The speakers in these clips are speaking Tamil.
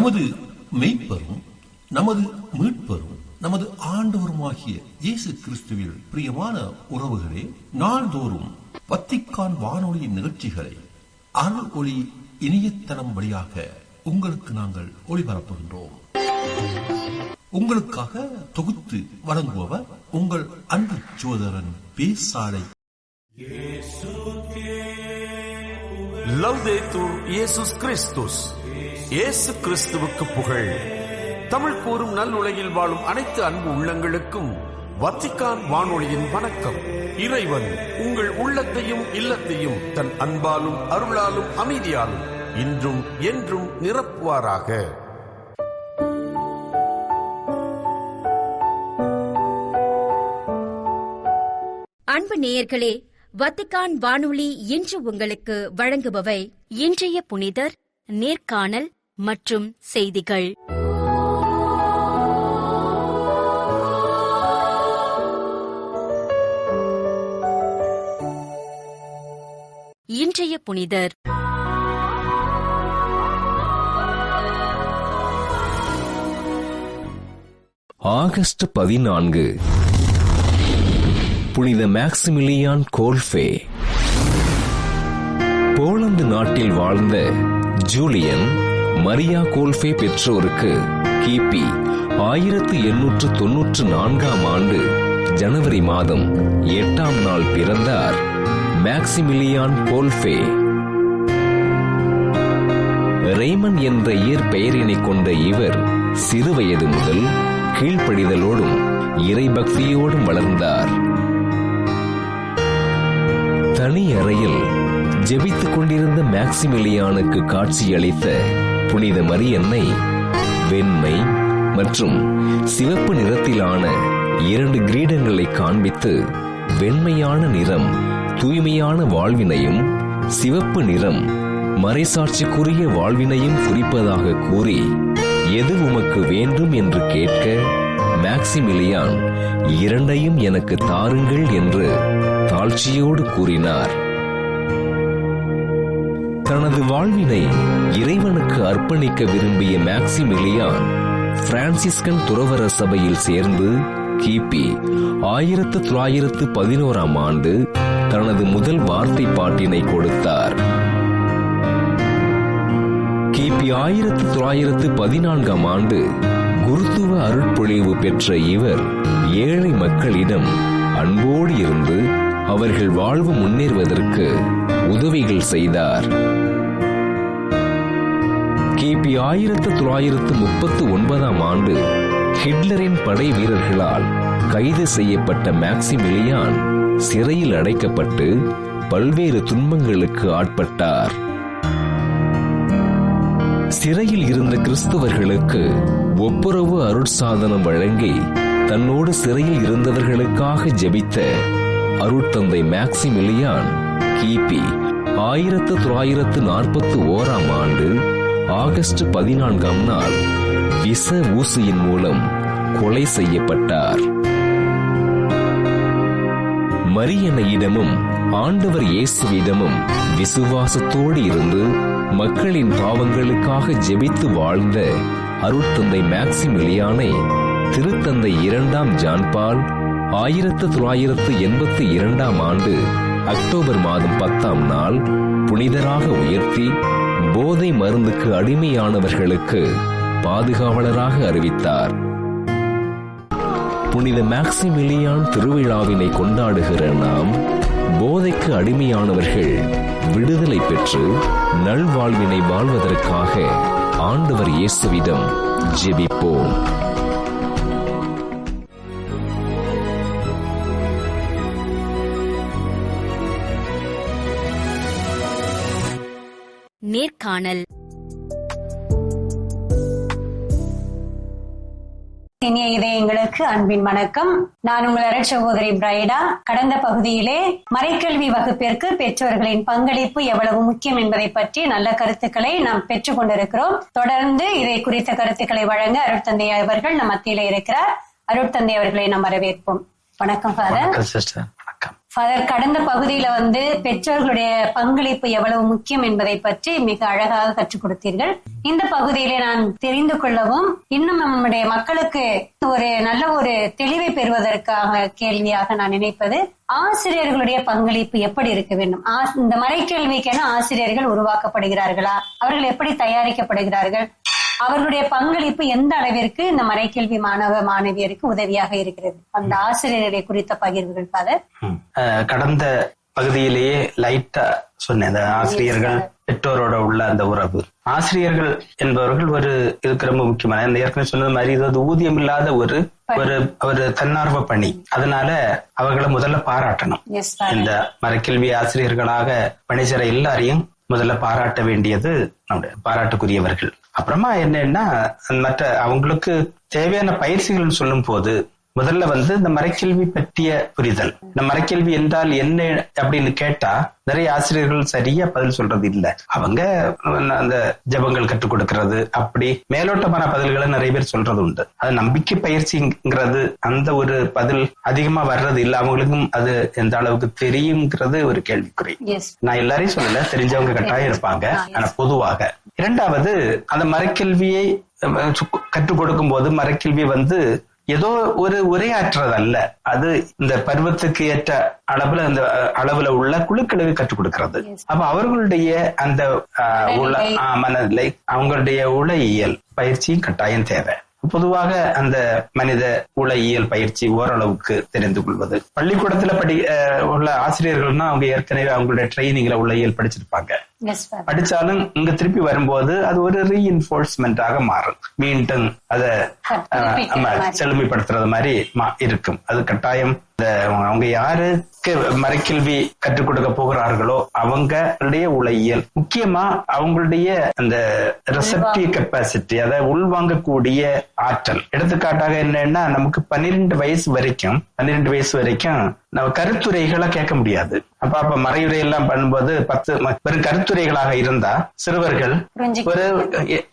நமது மெய்ப்பரும் நமது மீட்பரும் நமது ஆண்டவருமாகிய இயேசு கிறிஸ்துவில் பிரியமான உறவுகளே, நாள்தோறும் வத்திக்கான் வானொலியின் நிகழ்ச்சிகளை அருள் ஒளி இணையதளம் வழியாக உங்களுக்கு நாங்கள் ஒளிபரப்புகின்றோம். உங்களுக்காக தொகுத்து வழங்குபவர் உங்கள் அன்பு சகோதரன் பேசாலை. லவ்தேத்தூர் இயேசுஸ் கிறிஸ்துஸ். இயேசு கிறிஸ்துவுக்கு புகழ். தமிழ் கூறும் நல்லுலகில் வாழும் அனைத்து அன்பு உள்ளங்களுக்கும் வத்திக்கான் வானொலியின் வணக்கம். இறைவன் உங்கள் உள்ளத்தையும் இல்லத்தையும் தன் அன்பாலும் அருளாலும் அமைதியாலும் இன்றும் என்றும் நிரப்புவாராக. அன்பு நேயர்களே, வத்திக்கான் வானொலி இன்று உங்களுக்கு வழங்குபவை இன்றைய புனிதர், நேர்காணல் மற்றும் செய்திகள். இன்றைய புனிதர் ஆகஸ்ட் 14, புனித மேக்சிமிலியான் கோல்ஃபே. போலந்து நாட்டில் வாழ்ந்த ஜூலியன் மரியா கோல்ஃபே பெற்றோருக்கு கிபி 1894 ஆண்டு ஜனவரி மாதம் 8ஆம் நாள் பிறந்தார் மேக்சிமிலியான் கோல்ஃபே. ரெய்மன் என்ற இயற்பெயரினை கொண்ட இவர் சிறுவயது முதல் கீழ்ப்படிதலோடும் இறைபக்தியோடும் வளர்ந்தார். தனி அறையில் ஜெபித்துக் கொண்டிருந்த மேக்சிமிலியானுக்கு காட்சியளித்த புனித மரியன்னை வெண்மை மற்றும் சிவப்பு நிறத்திலான 2 கிரீடங்களை காண்பித்து, வெண்மையான நிறம் தூய்மையான வாழ்வினையும், சிவப்பு நிறம் மறைசாட்சிக்குரிய வாழ்வினையும் குறிப்பதாக கூறி, எது உமக்கு வேண்டும் என்று கேட்க, மேக்சிமிலியான் 2ஐயும் எனக்கு தாருங்கள் என்று தாழ்ச்சியோடு கூறினார். தனது வாழ்வினை இறைவனுக்கு அர்ப்பணிக்க விரும்பிய மேக்சிமிலியான் பிரான்சிஸ்கன் துறவற சபையில் சேர்ந்து கிபி 1911ஆம் ஆண்டு தனது முதல் வார்த்தை பாட்டினை கொடுத்தார். கிபி 1914ஆம் ஆண்டு குருத்துவ அருட்பொழிவு பெற்ற இவர் ஏழை மக்களிடம் அன்போடு இருந்து அவர்கள் வாழ்வு முன்னேறுவதற்கு உதவிகள் செய்தார். கிபி 1939ஆம் ஆண்டு ஹிட்லரின் படை வீரர்களால் கைது செய்யப்பட்ட மேக்சிமிலியான் சிறையில் அடைக்கப்பட்டு பல்வேறு துன்பங்களுக்கு ஆட்பட்டார். சிறையில் இருந்த கிறிஸ்தவர்களுக்கு ஒப்புரவு அருட்சாதனம் வழங்கி தன்னோடு சிறையில் இருந்தவர்களுக்காக ஜெபித்த அருட்தந்தை மேக்சிமிலியான் கிபி 1941ஆம் ஆண்டு ஆகஸ்ட் 14ஆம் நாள் விஷ ஊசியின் மூலம் கொலை செய்யப்பட்டார். மரியன்னையிடமும் ஆண்டவர் இயேசுவிடமும் விசுவாசத்தோடு இருந்து மக்களின் பாவங்களுக்காக ஜெபித்து வாழ்ந்த அருட்தந்தை மேக்சிமிலியானை திருத்தந்தை 2ஆம் ஜான்பால் 1982ஆம் ஆண்டு அக்டோபர் மாதம் 10ஆம் நாள் புனிதராக உயர்த்தி போதை மருந்துக்கு அடிமையானவர்களுக்கு பாதுகாவலராக அறிவித்தார். புனித மேக்சிமிலியான் திருவிழாவினை கொண்டாடுகிற நாம் போதைக்கு அடிமையானவர்கள் விடுதலை பெற்று நல்வாழ்வினை வாழ்வதற்காக ஆண்டவர் இயேசுவிடம் ஜெபிப்போம். நேர்காணல். இனிய இதயங்களுக்கு அன்பின் வணக்கம். நான் உங்கள் அருட்சகோதரி பிரைடா. கடந்த பகுதியிலே மறைக்கல்வி வகுப்பிற்கு பெற்றோர்களின் பங்களிப்பு எவ்வளவு முக்கியம் என்பதை பற்றி நல்ல கருத்துக்களை நாம் பெற்றுக் கொண்டிருக்கிறோம். தொடர்ந்து இதை குறித்த கருத்துக்களை வழங்க அருட்தந்தை அவர்கள் நம் மத்தியில இருக்கிறார். அருட்தந்தை அவர்களை நாம் வரவேற்போம். வணக்கம் ஃபாதர். ஃபாதர், கடந்த பகுதியில பெற்றோர்களுடைய பங்களிப்பு எவ்வளவு முக்கியம் என்பதை பற்றி மிக அழகாக கற்றுக் கொடுத்தீர்கள். இந்த பகுதியிலே நான் தெரிந்து கொள்ளவும் இன்னும் நம்முடைய மக்களுக்கு ஒரு நல்ல ஒரு தெளிவை பெறுவதற்காக கேள்வியாக நான் நினைப்பது, ஆசிரியர்களுடைய பங்களிப்பு எப்படி இருக்க வேண்டும்? இந்த மறைக்கல்விக்கென ஆசிரியர்கள் உருவாக்கப்படுகிறார்களா? அவர்கள் எப்படி தயாரிக்கப்படுகிறார்கள்? அவர்களுடைய பங்களிப்பு எந்த அளவிற்கு இந்த மறைக்கல்வி மாணவ மாணவியருக்கு உதவியாக இருக்கிறது? அந்த ஆசிரியர்களை குறித்த பகிர்வுகள் ஃபாதர். கடந்த பகுதியிலேயே லைட்டா சொன்னேன், ஆசிரியர்கள் பெற்றோரோட உள்ள அந்த உறவு. ஆசிரியர்கள் என்பவர்கள் ஒரு இதுக்கு ரொம்ப முக்கியமான, ஏற்கனவே சொன்னது மாதிரி இது ஊதியம் இல்லாத ஒரு ஒரு தன்னார்வ பணி. அதனால அவர்களை முதல்ல பாராட்டணும். இந்த மறைக்கல்வி ஆசிரியர்களாக பணி செய்ற எல்லாரையும் முதல்ல பாராட்ட வேண்டியது நம்முடைய பாராட்டுக்குரியவர்கள். அப்புறமா என்னன்னா, மற்ற அவங்களுக்கு தேவையான பயிற்சிகள் சொல்லும் போது முதல்ல இந்த மறைக்கல்வி பற்றிய புரிதல். இந்த மறைக்கல்வி என்றால் என்ன அப்படின்னு கேட்டா நிறைய ஆசிரியர்கள் சரியா பதில் சொல்றது இல்ல. அவங்க அந்த ஜபங்கள் கற்றுக் கொடுக்கறது, அப்படி மேலோட்டமான பதில்களை நிறைய பேர் சொல்றது உண்டு. அது நம்பிக்கை பயிற்சிங்கிறது அந்த ஒரு பதில் அதிகமா வர்றது இல்ல. அவங்களுக்கும் அது எந்த அளவுக்கு தெரியுங்கிறது ஒரு கேள்விக்குறி. நான் எல்லாரையும் சொல்லல, தெரிஞ்சவங்க கட்டாயம் இருப்பாங்க. ஆனா பொதுவாக இரண்டாவது, அந்த மறைக்கல்வியை கற்றுக் கொடுக்கும் போது மறைக்கல்வி ஏதோ ஒரு உரையாற்றுறது அல்ல, அது இந்த பருவத்துக்கு ஏற்ற அளவுல உள்ள குழுக்களுக்கு கற்றுக் கொடுக்கிறது. அப்ப அவர்களுடைய அந்த மனநிலை, அவங்களுடைய உளவியல் பயிற்சியும் கட்டாயம் தேவை. பொதுவாக அந்த மனித உளவியல் பயிற்சி ஓரளவுக்கு தெரிந்து கொள்வது. பள்ளிக்கூடத்துல உள்ள ஆசிரியர்கள்னா அவங்க ஏற்கனவே அவங்களுடைய ட்ரைனிங்ல உளவியல் படிச்சிருப்பாங்க. படிச்சாலும் இங்க திருப்பி வரும்போது அது ஒரு ரீஇன்ஃபோர்ஸ்மெண்டாக மாறும். மீண்டும் அதை செழுமைப்படுத்துறது மாதிரி இருக்கும். அது கட்டாயம் அவங்க யாருக்கு மறைக்கல்வி கற்றுக் கொடுக்க போகிறார்களோ அவங்களுடைய உளவியல், முக்கியமா அவங்களுடைய அந்த ரிசப்டிவ் கெப்பாசிட்டி, அதை உள்வாங்கக்கூடிய ஆற்றல். எடுத்துக்காட்டாக என்னன்னா, நமக்கு 12 வயசு வரைக்கும் நம்ம கருத்துரைகளை கேட்க முடியாது. அப்ப மறையுரை எல்லாம் பண்ணும்போது 10 வெறும் கருத்துரைகளாக இருந்தா சிறுவர்கள் ஒரு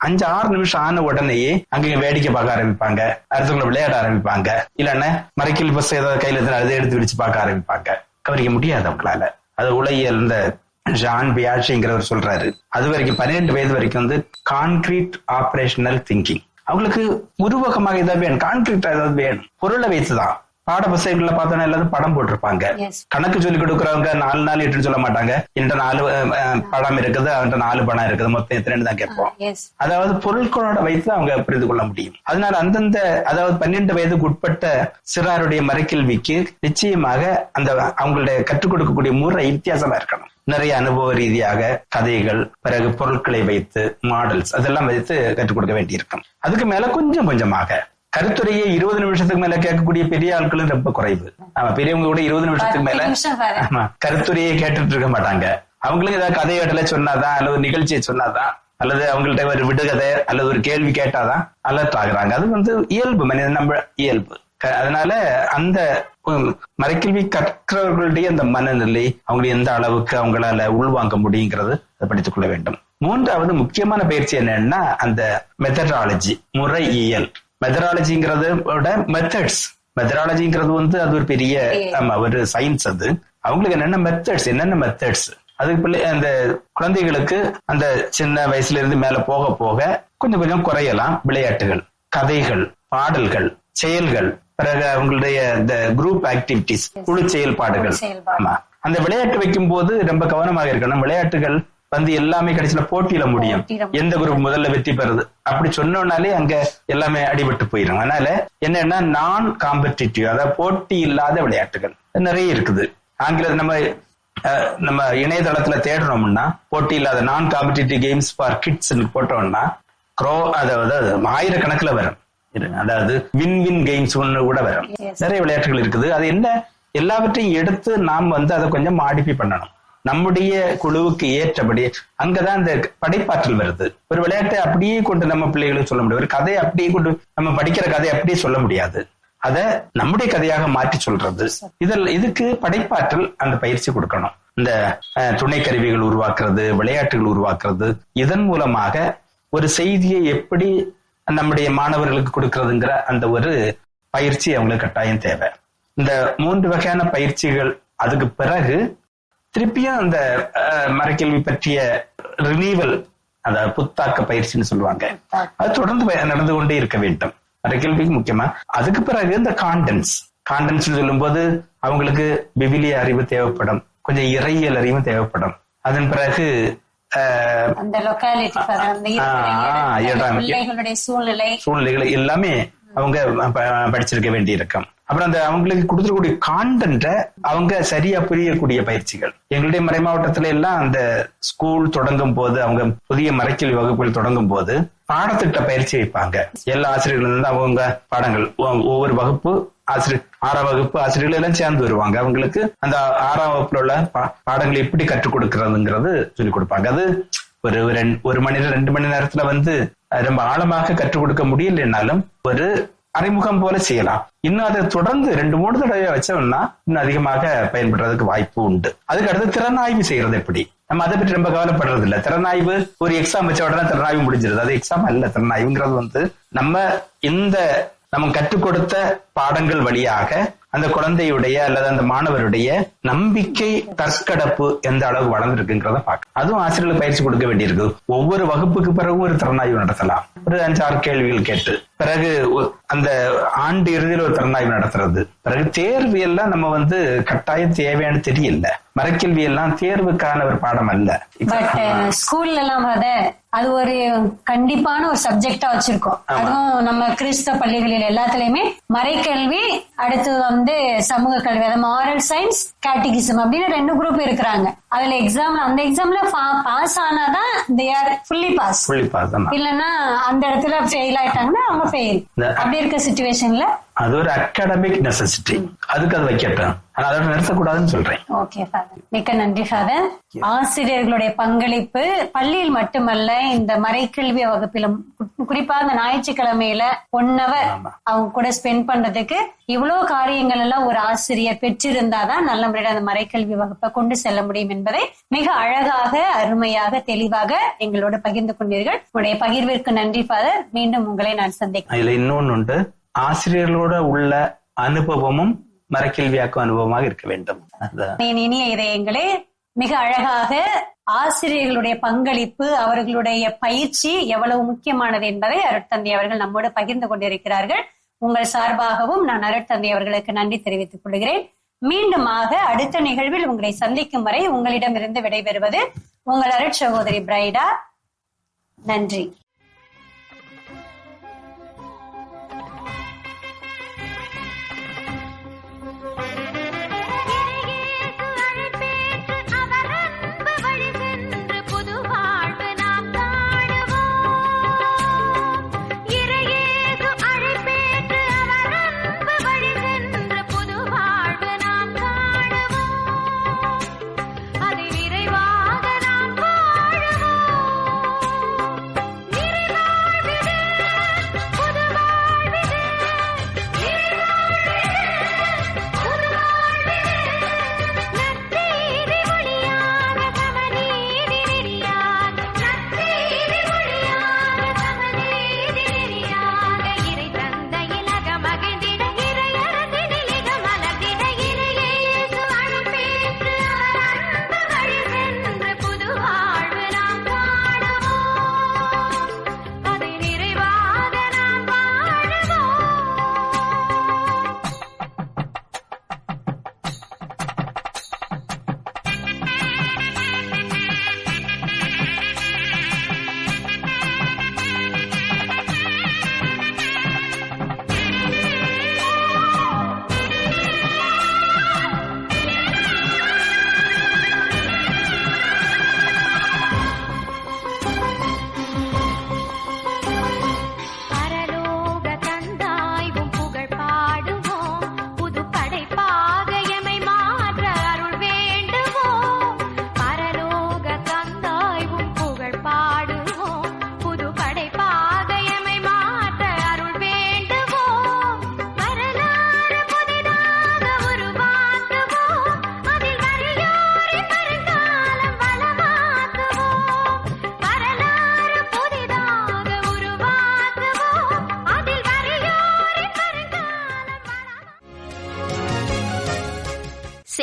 5-6 நிமிஷம் ஆன உடனேயே அங்க வேடிக்கை பார்க்க ஆரம்பிப்பாங்க, அடுத்தவங்களை விளையாட ஆரம்பிப்பாங்க, இல்லன்னா மறைக்கல்வி புஸ்தகம் ஏதாவது கையில அதை எடுத்து விடிச்சு பார்க்க ஆரம்பிப்பாங்க. கவனிக்க முடியாது அவங்களால. அது உளவியல் இந்த ஜான் பியாஷிங்கிறவர் சொல்றாரு, அது வரைக்கும் 12 வயது வரைக்கும் கான்கிரீட் ஆபரேஷனல் திங்கிங். அவங்களுக்கு உருவகமாக ஏதாவது வேணும், கான்கிரீட்டா ஏதாவது வேணும், பொருளை வைத்துதான். பாட புத்தகங்கள்ல பார்த்தோன்னா எல்லாரும் படம் போட்டிருப்பாங்க. கணக்கு சொல்லி கொடுக்குறவங்க 4 நாள் 8 சொல்ல மாட்டாங்க. என்கிட்ட 4 படம் இருக்குது, அவன்கிட்ட 4 படம் இருக்குது, மொத்தம் எத்தனை தான் கேட்போம். அதாவது பொருட்களோட வைத்து அவங்க புரிந்து கொள்ள முடியும். அதனால அந்தந்த 12 வயதுக்கு உட்பட்ட சிறாருடைய மறைக்கல்விக்கு நிச்சயமாக அந்த அவங்களுடைய கற்றுக் கொடுக்கக்கூடிய முறை வித்தியாசமா இருக்கணும். நிறைய அனுபவ ரீதியாக கதைகள், பிறகு பொருட்களை வைத்து மாடல்ஸ் அதெல்லாம் வைத்து கற்றுக் கொடுக்க வேண்டியிருக்கும். அதுக்கு மேல கொஞ்சம் கொஞ்சமாக கருத்துரையை 20 நிமிஷத்துக்கு மேல கேட்கக்கூடிய பெரிய ஆட்களும் ரொம்ப குறைவு. பெரியவங்க கூட 20 நிமிஷத்துக்கு மேல கருத்துரையை கேட்டுட்டு இருக்க மாட்டாங்க. அவங்களுக்கு ஏதாவது கதை கட்டல சொன்னாதான், அல்லது நிகழ்ச்சியை சொன்னாதான், அல்லது அவங்கள்ட்ட ஒரு விடுகதை அல்லது ஒரு கேள்வி கேட்டாதான் அலர்ட் ஆகுறாங்க. அது இயல்பு, மனிதன் நம்ம இயல்பு. அதனால அந்த மறைக்கல்வி கற்றவர்களுடைய அந்த மனநிலை, அவங்க எந்த அளவுக்கு அவங்களால உள்வாங்க முடியுங்கிறது அதை படித்துக் கொள்ள வேண்டும். மூன்றாவது முக்கியமான பயிற்சி என்னன்னா, அந்த மெத்தடாலஜி, முறையியல். மெத்தடாலஜிங்கிறத மெத்தடாலஜிங்கிறது அது ஒரு பெரிய ஒரு சயின்ஸ். அது அவங்களுக்கு என்னென்ன மெத்தட்ஸ் அதுக்கு அந்த குழந்தைகளுக்கு அந்த சின்ன வயசுல இருந்து மேல போக போக கொஞ்சம் கொஞ்சம் குறையலாம். விளையாட்டுகள், கதைகள், பாடல்கள், செயல்கள், பிறகு அவங்களுடைய இந்த குரூப் ஆக்டிவிட்டிஸ், குழு செயல்பாடுகள். ஆமா, அந்த விளையாட்டு வைக்கும் போது ரொம்ப கவனமாக இருக்கணும். விளையாட்டுகள் எல்லாமே கடைசியில போட்டியில முடியும். எந்த குரூப் முதல்ல வெற்றி பெறுது அப்படி சொன்னோம்னாலே அங்க எல்லாமே அடிபட்டு போயிடும். அதனால என்னன்னா, நான் காம்படிட்டிவ், அதாவது போட்டி இல்லாத விளையாட்டுகள் நிறைய இருக்குது. ஆங்கிலத்தில் நம்ம இணையதளத்துல தேடுறோம்னா போட்டி இல்லாத நான் காம்படிட்டிவ் கேம்ஸ் ஃபார் கிட்ஸ் போட்டோம்னா அதாவது 1000கணக்கில் வரும். அதாவது வின் கேம்ஸ் ஒண்ணு கூட வரும். நிறைய விளையாட்டுகள் இருக்குது. அது என்ன, எல்லாவற்றையும் எடுத்து நாம் அதை கொஞ்சம் மாடிஃபை பண்ணணும் நம்முடைய குழுவுக்கு ஏற்றபடி. அங்கதான் இந்த படைப்பாற்றல் வருது. ஒரு விளையாட்டை அப்படியே கொண்டு நம்ம பிள்ளைகளுக்கு சொல்ல முடியும். ஒரு கதையை அப்படியே கொண்டு நம்ம படிக்கிற கதையை அப்படியே சொல்ல முடியாது. அதை நம்முடைய கதையாக மாற்றி சொல்றது. இதுக்கு படைப்பாற்றல் அந்த பயிற்சி கொடுக்கணும். இந்த துணை கருவிகள் உருவாக்குறது, விளையாட்டுகள் உருவாக்குறது, இதன் மூலமாக ஒரு செய்தியை எப்படி நம்முடைய மாணவர்களுக்கு கொடுக்கறதுங்கிற அந்த ஒரு பயிற்சி அவங்களுக்கு கட்டாயம் தேவை. இந்த 3 வகையான பயிற்சிகள் அதுக்கு பிறகு திருப்பியும் அந்த மறைக்கல்வி பற்றிய ரினிவல், அதாவது புத்தாக்க பயிற்சின்னு சொல்லுவாங்க, அது தொடர்ந்து நடந்து கொண்டே இருக்க வேண்டும் மறைக்கல்விக்கு முக்கியமா. அதுக்கு பிறகு இந்த காண்டன்ஸ் சொல்லும் போது அவங்களுக்கு விவிலிய அறிவு தேவைப்படும், கொஞ்சம் இறையியல் அறிவும் தேவைப்படும். அதன் பிறகு சூழ்நிலைகளை எல்லாமே அவங்க படிச்சிருக்க வேண்டி இருக்கும். அப்புறம் அந்த அவங்களுக்கு கொடுத்துருக்கூடிய கான்டென்ட்டை அவங்க சரியா புரியக்கூடிய பயிற்சிகள். எங்களுடைய மறை மாவட்டத்துல எல்லாம் அந்த ஸ்கூல் தொடங்கும் போது, அவங்க புதிய மறைக்கல்வி வகுப்புகள் தொடங்கும் போது பாடத்திட்ட பயிற்சி வைப்பாங்க. எல்லா ஆசிரியர்களும் இருந்து அவங்க பாடங்கள், ஒவ்வொரு வகுப்பு ஆசிரியர், 6ஆம் வகுப்பு ஆசிரியர்கள் எல்லாம் சேர்ந்து வருவாங்க. அவங்களுக்கு அந்த 6ஆம் வகுப்புல உள்ள பாடங்களை எப்படி கற்றுக் கொடுக்கறதுங்கிறது சொல்லிக் கொடுப்பாங்க. அது ஒரு மணி நேரம் 2 மணி நேரத்துல ரொம்ப ஆழமாக கற்றுக் கொடுக்க முடியலன்னாலும் ஒரு அறிமுகம் போல செய்யலாம். இன்னும் அதை தொடர்ந்து 2-3 தடவை வச்சோம்னா இன்னும் அதிகமாக பயன்படுறதுக்கு வாய்ப்பு உண்டு. அதுக்கு அடுத்து திறனாய்வு செய்யறது எப்படி, நம்ம அதை பற்றி ரொம்ப கவலைப்படுறது இல்லை. திறனாய்வு ஒரு எக்ஸாம் வச்ச உடனே திறனாய்வு முடிஞ்சிருது. அது எக்ஸாம் அல்ல. திறனாய்வுங்கிறது நம்ம கற்றுக் கொடுத்த பாடங்கள் வழியாக அந்த குழந்தையுடைய அல்லது அந்த மாணவருடைய நம்பிக்கை, தற்கடப்பு எந்த அளவு வளர்ந்துருக்குங்கிறத பார்க்க. அதுவும் ஆசிரியர்களுக்கு பயிற்சி கொடுக்க வேண்டியிருக்கு. ஒவ்வொரு வகுப்புக்கு பிறகு ஒரு திறனாய்வு நடத்தலாம், ஒரு 5-6 கேள்விகள் கேட்டு. பிறகு அந்த ஆண்டு இறுதியில் ஒரு திறனாய்வு நடத்துறது. பிறகு தேர்வு எல்லாம் நம்ம கட்டாயம் தேவையான தெரியல. மறைக்கல்வி எல்லாம் தேர்வுக்கான ஒரு பாடம் அல்ல. பட் ஸ்கூல்ல எல்லாம் அது ஒரு கண்டிப்பான ஒரு சப்ஜெக்டா வச்சிருக்கோம். அதுவும் நம்ம கிறிஸ்தவ பள்ளிகளில் எல்லாத்துலயுமே மறைக்கல்வி, அடுத்து சமூக கல்வி, அதாவது மாரல் சயின்ஸ், கேட்டகிசம் அப்படின்னு 2 குரூப் இருக்கிறாங்க. அதுல அந்த எக்ஸாம்ல பாஸ் ஆனாதான் தே ஆர் ஃபுல்லி பாஸ். இல்லன்னா அந்த இடத்துல ஃபெயில் ஆயிட்டாங்கன்னா அவங்க ஃபெயில். அப்படி இருக்க சிச்சுவேஷன்ல அது ஒரு அகாடமிக் நெசசிட்டி, அதுக்கு அது வைக்கட்டும், அதோட நிறுத்தக்கூடாதுன்னு சொல்றேன். ஓகே ஃபாதர், மிக்க நன்றி ஃபாதர். ஆசிரியர்களுடைய பங்களிப்பு பள்ளியில் மட்டுமல்ல, இந்த மறைக்கல்வி வகுப்பிலும் குறிப்பா இந்த ஞாயிற்றுக்கிழமையில 1 hour அவங்க கூட ஸ்பெண்ட் பண்றதுக்கு இவ்வளவு காரியங்கள் எல்லாம் ஒரு ஆசிரியர் பெற்றிருந்தாதான் நல்ல முறையில் அந்த மறைக்கல்வி வகுப்பை கொண்டு செல்ல முடியும் என்பதை மிக அழகாக, அருமையாக, தெளிவாக எங்களோட பகிர்ந்து கொண்டீர்கள். உங்களுடைய பகிர்விற்கு நன்றி ஃபாதர். மீண்டும் உங்களை நான் சந்திக்கிறேன். இதுல இன்னொன்னு உண்டு, ஆசிரியர்களோட உள்ள அனுபவமும் மறைக்கல்வியாக்கும் அனுபவமாக இருக்க வேண்டும். இனிய இதயங்களே, மிக அழகாக ஆசிரியர்களுடைய பங்களிப்பு, அவர்களுடைய பயிற்சி எவ்வளவு முக்கியமானது என்பதை அருட்தந்தை அவர்கள் நம்மோடு பகிர்ந்து கொண்டிருக்கிறார்கள். உங்கள் சார்பாகவும் நான் அருட்தந்தை அவர்களுக்கு நன்றி தெரிவித்துக் கொள்கிறேன். மீண்டுமாக அடுத்த நிகழ்வில் உங்களை சந்திக்கும் வரை உங்களிடமிருந்து விடைபெறுவது உங்கள் அருட்சகோதரி பிரைடா. நன்றி. அதை விரைவாக நாம் வாழுவோம்.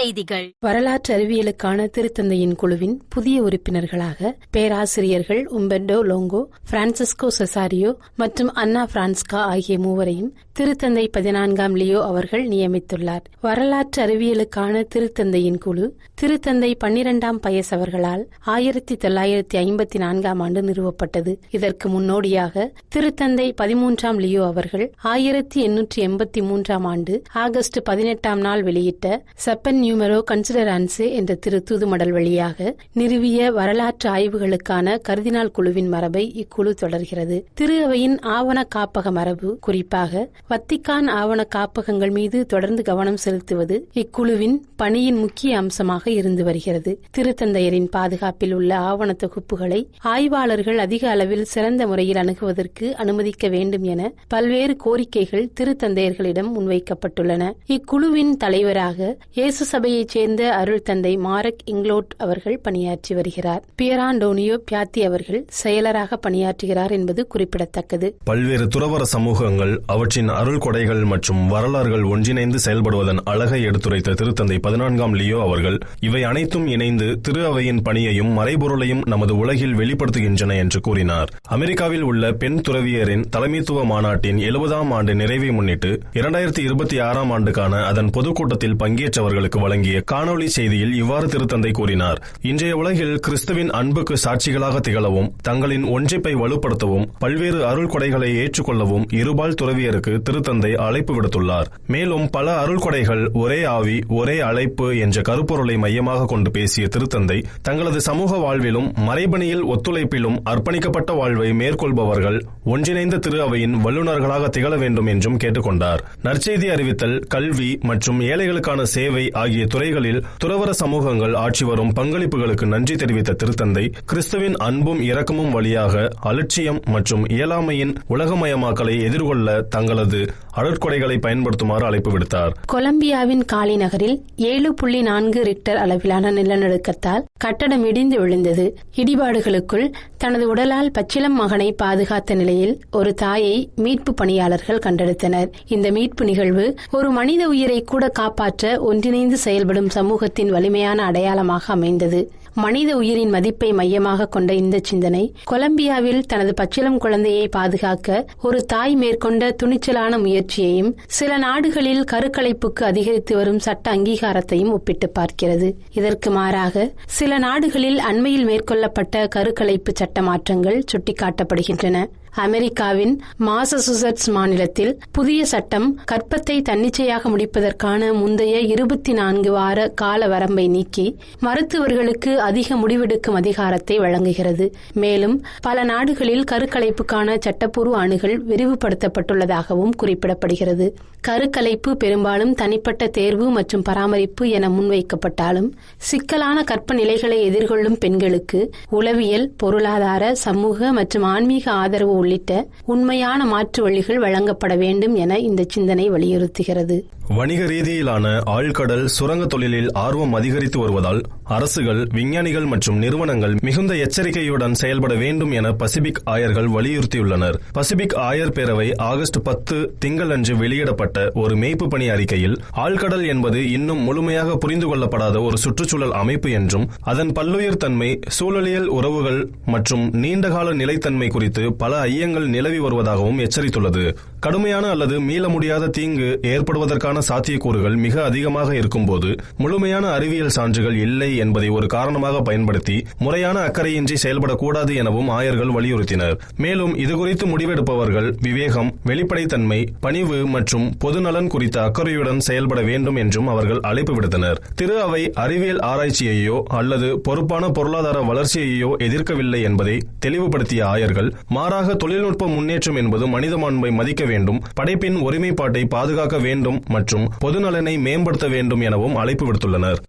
செய்திகள். வரலாற்று அறிவியலுக்கான திருத்தந்தையின் குழுவின் புதிய உறுப்பினர்களாக பேராசிரியர்கள் உம்பெர்டோ லோங்கோ, பிரான்சிஸ்கோ செசாரியோ மற்றும் அன்னா பிரான்ஸ்கா ஆகிய மூவரையும் திருத்தந்தை 14ஆம் லியோ அவர்கள் நியமித்துள்ளார். வரலாற்று அறிவியலுக்கான திருத்தந்தையின் குழு திருத்தந்தை 12ஆம் பயஸ் அவர்களால் 1954ஆம் ஆண்டு நிறுவப்பட்டது. இதற்கு முன்னோடியாக திருத்தந்தை 13ஆம் லியோ அவர்கள் 1883ஆம் ஆண்டு ஆகஸ்ட் 18ஆம் நாள் வெளியிட்ட செப்பன் நியூமெரோ கன்சிடரான்சே என்ற திரு தூதுமடல் வழியாக நிறுவிய வரலாற்று ஆய்வுகளுக்கான கர்தினால் குழுவின் மரபை இக்குழு தொடர்கிறது. திரு அவையின் ஆவண காப்பக மரபு, குறிப்பாக வத்திக்கான் ஆவண காப்பகங்கள் மீது தொடர்ந்து கவனம் செலுத்துவது இக்குழுவின் பணியின் முக்கிய அம்சமாக இருந்து வருகிறது. திருத்தந்தையரின் பாதுகாப்பில் உள்ள ஆவண தொகுப்புகளை ஆய்வாளர்கள் அதிக அளவில் சிறந்த முறையில் அணுகுவதற்கு அனுமதிக்க வேண்டும் என பல்வேறு கோரிக்கைகள் திருத்தந்தையர்களிடம் முன்வைக்கப்பட்டுள்ளன. இக்குழுவின் தலைவராக இயேசு சபையைச் சேர்ந்த அருள் தந்தை மாரக் இங்லோட் அவர்கள் பணியாற்றி வருகிறார். பியராண்டோனியோ பியாத்தி அவர்கள் செயலராக பணியாற்றுகிறார் என்பது குறிப்பிடத்தக்கது. பல்வேறு துறவற சமூகங்கள் அவற்றின் அருள் கொடைகள் மற்றும் வரலாறுகள் ஒன்றிணைந்து செயல்படுவதன் அழகை எடுத்துரைத்த திருத்தந்தை 14ஆம் லியோ அவர்கள் இவை அனைத்தும் இணைந்து திரு அவையின் பணியையும் மறைபொருளையும் நமது உலகில் வெளிப்படுத்துகின்றன என்று கூறினார். அமெரிக்காவில் உள்ள பெண் துறவியரின் தலைமைத்துவ மாநாட்டின் 70ஆம் ஆண்டு நிறைவை முன்னிட்டு 2026ஆம் ஆண்டுக்கான அதன் பொதுக்கூட்டத்தில் பங்கேற்றவர்களுக்கு வழங்கிய காணொலி செய்தியில் இவ்வாறு திருத்தந்தை கூறினார். இன்றைய உலகில் கிறிஸ்துவின் அன்புக்கு சாட்சிகளாக திகழவும் தங்களின் ஒன்றிப்பை வலுப்படுத்தவும் பல்வேறு அருள் கொடைகளை ஏற்றுக்கொள்ளவும் இருபால் துறவியருக்கு திருத்தந்தை அழைப்பு விடுத்துள்ளார். மேலும் பல அருள் கொடைகள் ஒரே ஆவி ஒரே அழைப்பு என்ற கருப்பொருளை மையமாக கொண்டு பேசிய திருத்தந்தை தங்களது சமூக வாழ்விலும் மறைபணியில் ஒத்துழைப்பிலும் அர்ப்பணிக்கப்பட்ட வாழ்வை மேற்கொள்பவர்கள் ஒன்றிணைந்த திரு அவையின் வல்லுநர்களாக திகழ வேண்டும் என்றும் கேட்டுக்கொண்டார். நற்செய்தி அறிவித்தல், கல்வி மற்றும் ஏழைகளுக்கான சேவை ஆகிய துறைகளில் துறவற சமூகங்கள் ஆற்றி வரும் பங்களிப்புகளுக்கு நன்றி தெரிவித்த திருத்தந்தை கிறிஸ்துவின் அன்பும் இரக்கமும் வழியாக அலட்சியம் மற்றும் இயலாமையின் உலகமயமாக்கலை எதிர்கொள்ள தங்களது அருட்கொடைகளை பயன்படுத்துமாறு அழைப்பு விடுத்தார். கொலம்பியாவின் காலி நகரில் 7.4 ரிக்டர் அளவிலான நிலநடுக்கத்தால் கட்டடம் இடிந்து விழுந்தது. இடிபாடுகளுக்குள் தனது உடலால் பச்சிளம் மகனை பாதுகாத்த நிலையில் ஒரு தாயை மீட்பு பணியாளர்கள் கண்டெடுத்தனர். இந்த மீட்பு நிகழ்வு ஒரு மனித உயிரை கூட காப்பாற்ற ஒன்றிணைந்து செயல்படும் சமூகத்தின் வலிமையான அடையாளமாக அமைந்தது. மனித உயிரின் மதிப்பை மையமாக கொண்ட இந்த சிந்தனை கொலம்பியாவில் தனது பச்சிளம் குழந்தையை பாதுகாக்க ஒரு தாய் மேற்கொண்ட துணிச்சலான முயற்சியையும் சில நாடுகளில் கருக்கலைப்புக்கு அதிகரித்து வரும் சட்ட அங்கீகாரத்தையும் ஒப்பிட்டு பார்க்கிறது. இதற்கு மாறாக சில நாடுகளில் அண்மையில் மேற்கொள்ளப்பட்ட கருக்கலைப்பு சட்ட மாற்றங்கள் சுட்டிக்காட்டப்படுகின்றன. அமெரிக்காவின் மாசசூசெட்ஸ் மாநிலத்தில் புதிய சட்டம் கர்ப்பத்தை தன்னிச்சையாக முடிப்பதற்கான முந்தைய 24 வார கால வரம்பை நீக்கி மருத்துவர்களுக்கு அதிக முடிவெடுக்கும் அதிகாரத்தை வழங்குகிறது. மேலும் பல நாடுகளில் கருக்கலைப்புக்கான சட்டப்பூர்வ அணுகல் விரிவுபடுத்தப்பட்டுள்ளதாகவும் குறிப்பிடப்படுகிறது. கருக்கலைப்பு பெரும்பாலும் தனிப்பட்ட தேர்வு மற்றும் பராமரிப்பு என முன்வைக்கப்பட்டாலும் சிக்கலான கற்ப நிலைகளை எதிர்கொள்ளும் பெண்களுக்கு உளவியல், பொருளாதார, சமூக மற்றும் ஆன்மீக ஆதரவு உள்ளிட்ட உண்மையான மாற்று வழிகள் வழங்கப்பட வேண்டும் என இந்த சிந்தனை வலியுறுத்துகிறது. வணிக ரீதியிலான ஆழ்கடல் சுரங்க தொழிலில் ஆர்வம் அதிகரித்து வருவதால் அரசுகள், விஞ்ஞானிகள் மற்றும் நிறுவனங்கள் மிகுந்த எச்சரிக்கையுடன் செயல்பட வேண்டும் என பசிபிக் ஆயர்கள் வலியுறுத்தியுள்ளனர். பசிபிக் ஆயர் பேரவை ஆகஸ்ட் 10 திங்களன்று வெளியிடப்பட்ட ஒரு மேய்ப்பு பணி அறிக்கையில் ஆழ்கடல் என்பது இன்னும் முழுமையாக புரிந்து கொள்ளப்படாத ஒரு சுற்றுச்சூழல் அமைப்பு என்றும் அதன் பல்லுயிர் தன்மை, சூழலியல் உறவுகள் மற்றும் நீண்டகால நிலைத்தன்மை குறித்து பல ஐயங்கள் நிலவி வருவதாகவும் எச்சரித்துள்ளது. கடுமையான அல்லது மீள முடியாத தீங்கு ஏற்படுவதற்கான சாத்தியக்கூறுகள் மிக அதிகமாக இருக்கும்போது முழுமையான அறிவியல் சான்றுகள் இல்லை என்பதை ஒரு காரணமாக பயன்படுத்தி முறையான அக்கறையின்றி செயல்படக்கூடாது எனவும் ஆயர்கள் வலியுறுத்தினர். மேலும் இதுகுறித்து முடிவெடுப்பவர்கள் விவேகம், வெளிப்படைத்தன்மை, பணிவு மற்றும் பொதுநலன் குறித்த அக்கறையுடன் செயல்பட வேண்டும் என்றும் அவர்கள் அழைப்பு விடுத்தனர். திரு அவை அறிவியல் ஆராய்ச்சியையோ அல்லது பொறுப்பான பொருளாதார வளர்ச்சியையோ எதிர்க்கவில்லை என்பதை தெளிவுபடுத்திய ஆயர்கள், மாறாக தொழில்நுட்ப முன்னேற்றம் என்பது மனித மாண்பை மதிக்க வேண்டும், படைப்பின் ஒருமைப்பாட்டை பாதுகாக்க வேண்டும் மற்றும் பொதுநலனை மேம்படுத்த வேண்டும் எனவும் அழைப்பு விடுத்துள்ளனர்.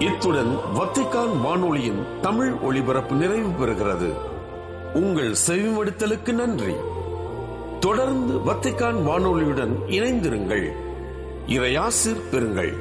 இத்துடன் வத்திக்கான் வானொலியின் தமிழ் ஒளிபரப்பு நிறைவு பெறுகிறது. உங்கள் செவிமடுத்தலுக்கு நன்றி. தொடர்ந்து வத்திக்கான் வானொலியுடன் இணைந்திருங்கள். இறையாசிர் பெறுங்கள்.